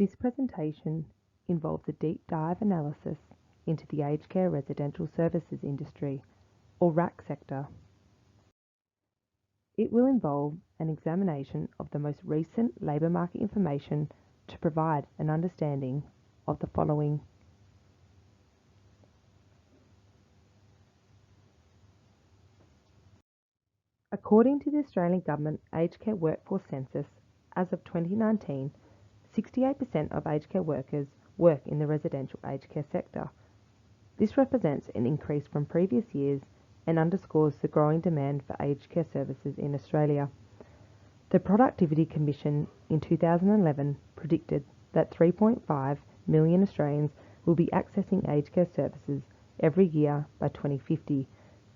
This presentation involves a deep dive analysis into the aged care residential services industry, or RAC sector. It will involve an examination of the most recent labour market information to provide an understanding of the following. According to the Australian Government Aged Care Workforce Census, as of 2019, 68% of aged care workers work in the residential aged care sector. This represents an increase from previous years and underscores the growing demand for aged care services in Australia. The Productivity Commission in 2011 predicted that 3.5 million Australians will be accessing aged care services every year by 2050,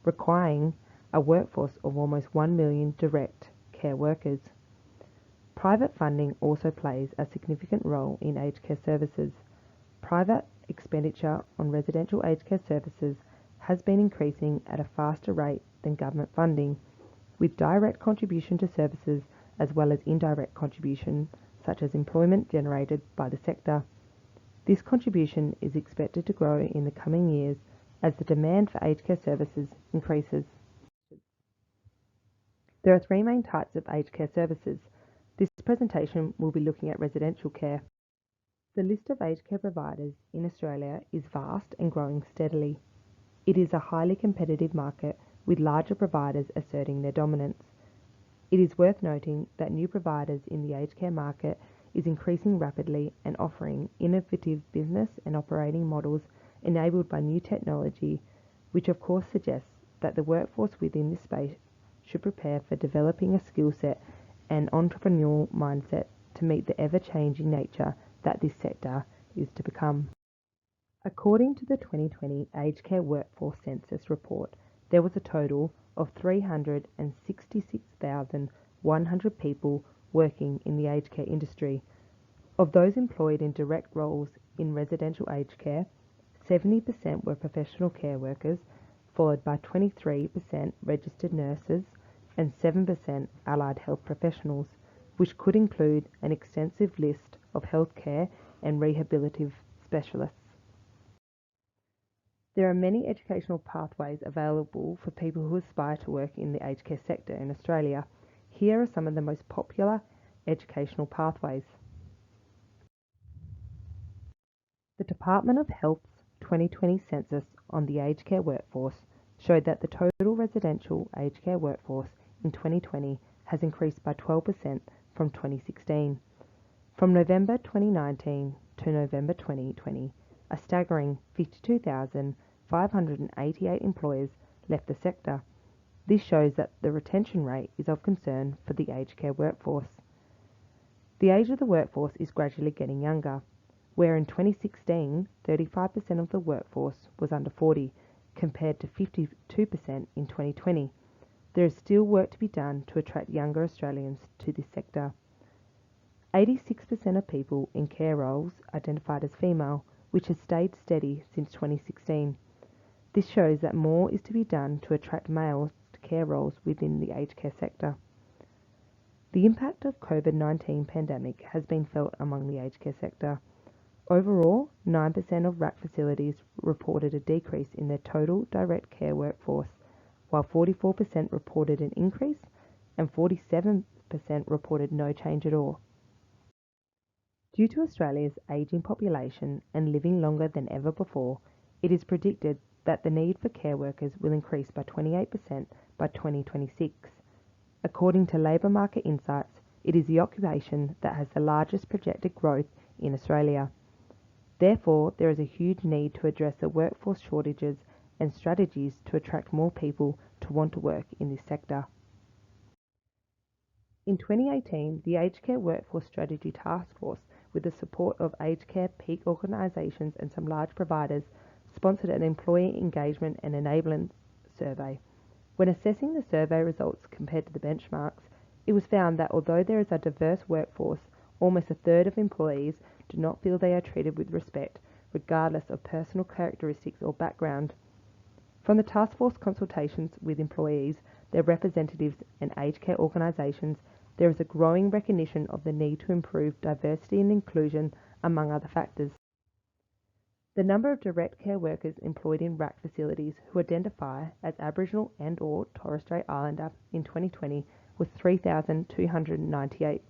requiring a workforce of almost 1 million direct care workers. Private funding also plays a significant role in aged care services. Private expenditure on residential aged care services has been increasing at a faster rate than government funding, with direct contribution to services as well as indirect contribution, such as employment generated by the sector. This contribution is expected to grow in the coming years as the demand for aged care services increases. There are three main types of aged care services. This presentation will be looking at residential care. The list of aged care providers in Australia is vast and growing steadily. It is a highly competitive market with larger providers asserting their dominance. It is worth noting that new providers in the aged care market is increasing rapidly and offering innovative business and operating models enabled by new technology, which of course suggests that the workforce within this space should prepare for developing a skill set and entrepreneurial mindset to meet the ever-changing nature that this sector is to become. According to the 2020 Aged Care Workforce Census report, there was a total of 366,100 people working in the aged care industry. Of those employed in direct roles in residential aged care, 70% were professional care workers, followed by 23% registered nurses and 7% allied health professionals, which could include an extensive list of healthcare and rehabilitative specialists. There are many educational pathways available for people who aspire to work in the aged care sector in Australia. Here are some of the most popular educational pathways. The Department of Health's 2020 census on the aged care workforce showed that the total residential aged care workforce in 2020 has increased by 12% from 2016. From November 2019 to November 2020, a staggering 52,588 employers left the sector. This shows that the retention rate is of concern for the aged care workforce. The age of the workforce is gradually getting younger, where in 2016, 35% of the workforce was under 40, compared to 52% in 2020. There is still work to be done to attract younger Australians to this sector. 86% of people in care roles identified as female, which has stayed steady since 2016. This shows that more is to be done to attract males to care roles within the aged care sector. The impact of COVID-19 pandemic has been felt among the aged care sector. Overall, 9% of RAC facilities reported a decrease in their total direct care workforce, while 44% reported an increase and 47% reported no change at all. Due to Australia's ageing population and living longer than ever before, it is predicted that the need for care workers will increase by 28% by 2026. According to Labour Market Insights, it is the occupation that has the largest projected growth in Australia. Therefore, there is a huge need to address the workforce shortages and strategies to attract more people to want to work in this sector. In 2018, the Aged Care Workforce Strategy Task Force, with the support of aged care peak organisations and some large providers, sponsored an employee engagement and enablement survey. When assessing the survey results compared to the benchmarks, it was found that although there is a diverse workforce, almost a third of employees do not feel they are treated with respect, regardless of personal characteristics or background. From the task force consultations with employees, their representatives and aged care organisations, there is a growing recognition of the need to improve diversity and inclusion, among other factors. The number of direct care workers employed in RAC facilities who identify as Aboriginal and/or Torres Strait Islander in 2020 was 3,298.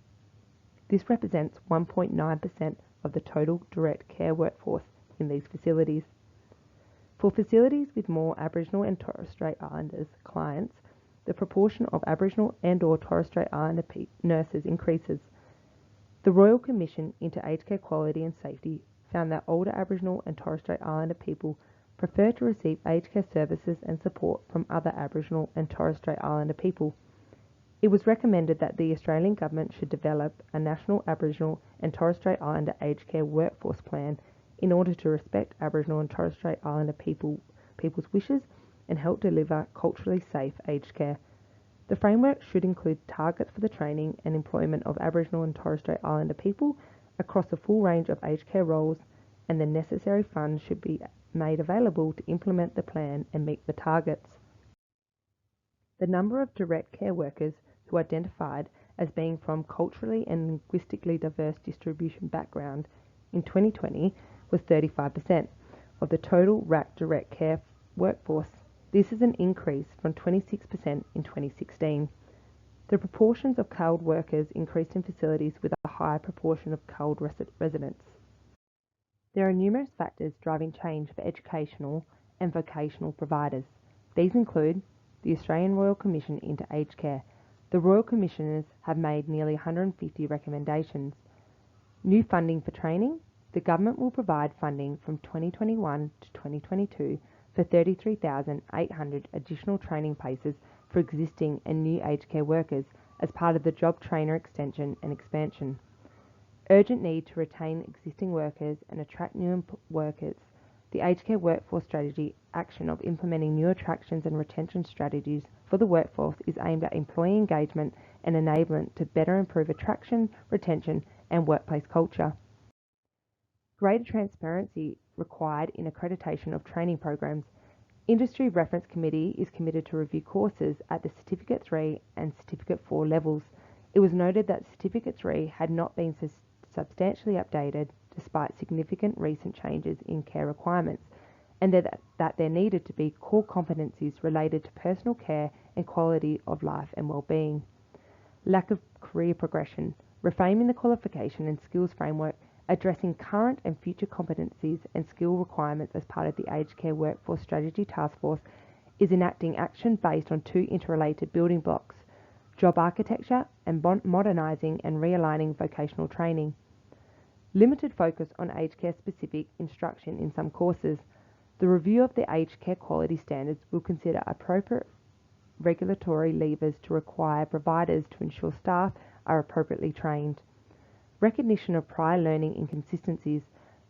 This represents 1.9% of the total direct care workforce in these facilities. For facilities with more Aboriginal and Torres Strait Islanders clients, the proportion of Aboriginal and/or Torres Strait Islander nurses increases. The Royal Commission into Aged Care Quality and Safety found that older Aboriginal and Torres Strait Islander people prefer to receive aged care services and support from other Aboriginal and Torres Strait Islander people. It was recommended that the Australian Government should develop a national Aboriginal and Torres Strait Islander aged care workforce plan in order to respect Aboriginal and Torres Strait Islander people's wishes and help deliver culturally safe aged care. The framework should include targets for the training and employment of Aboriginal and Torres Strait Islander people across a full range of aged care roles, and the necessary funds should be made available to implement the plan and meet the targets. The number of direct care workers who identified as being from culturally and linguistically diverse distribution background in 2020 was 35% of the total RAC direct care workforce. This is an increase from 26% in 2016. The proportions of CALD workers increased in facilities with a higher proportion of CALD residents. There are numerous factors driving change for educational and vocational providers. These include the Australian Royal Commission into Aged Care. The Royal Commissioners have made nearly 150 recommendations. New funding for training. The government will provide funding from 2021 to 2022 for 33,800 additional training places for existing and new aged care workers as part of the job trainer extension and expansion. Urgent need to retain existing workers and attract new workers. The Aged Care Workforce Strategy action of implementing new attractions and retention strategies for the workforce is aimed at employee engagement and enablement to better improve attraction, retention and workplace culture. Greater transparency required in accreditation of training programs. Industry Reference Committee is committed to review courses at the Certificate 3 and Certificate 4 levels. It was noted that Certificate 3 had not been substantially updated despite significant recent changes in care requirements, and that there needed to be core competencies related to personal care and quality of life and well-being. Lack of career progression. Reframing the qualification and skills framework, addressing current and future competencies and skill requirements as part of the Aged Care Workforce Strategy Task Force is enacting action based on two interrelated building blocks: job architecture and modernising and realigning vocational training. Limited focus on aged care specific instruction in some courses. The review of the aged care quality standards will consider appropriate regulatory levers to require providers to ensure staff are appropriately trained. Recognition of prior learning inconsistencies.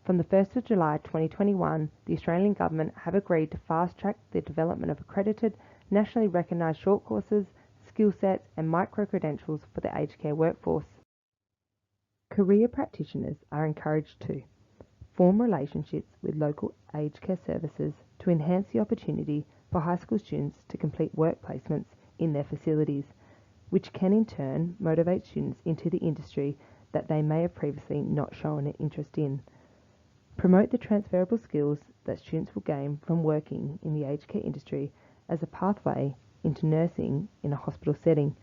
From the 1st of July 2021, the Australian Government have agreed to fast-track the development of accredited, nationally recognised short courses, skill sets and micro-credentials for the aged care workforce. Career practitioners are encouraged to form relationships with local aged care services to enhance the opportunity for high school students to complete work placements in their facilities, which can in turn motivate students into the industry that they may have previously not shown an interest in. Promote the transferable skills that students will gain from working in the aged care industry as a pathway into nursing in a hospital setting.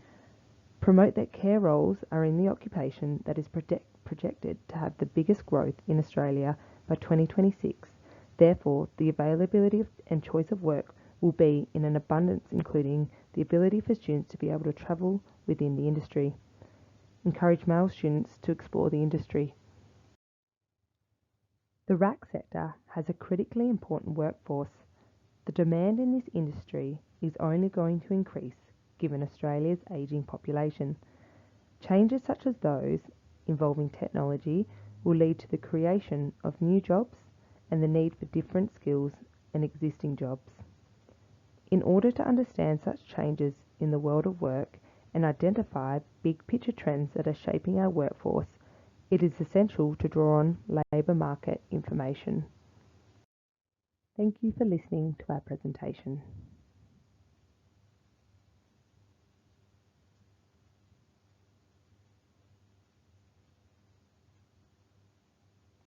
Promote that care roles are in the occupation that is projected to have the biggest growth in Australia by 2026. Therefore, the availability and choice of work will be in an abundance, including the ability for students to be able to travel within the industry. Encourage male students to explore the industry. The RAC sector has a critically important workforce. The demand in this industry is only going to increase given Australia's ageing population. Changes such as those involving technology will lead to the creation of new jobs and the need for different skills and existing jobs. In order to understand such changes in the world of work and identify big picture trends that are shaping our workforce, it is essential to draw on labour market information. Thank you for listening to our presentation.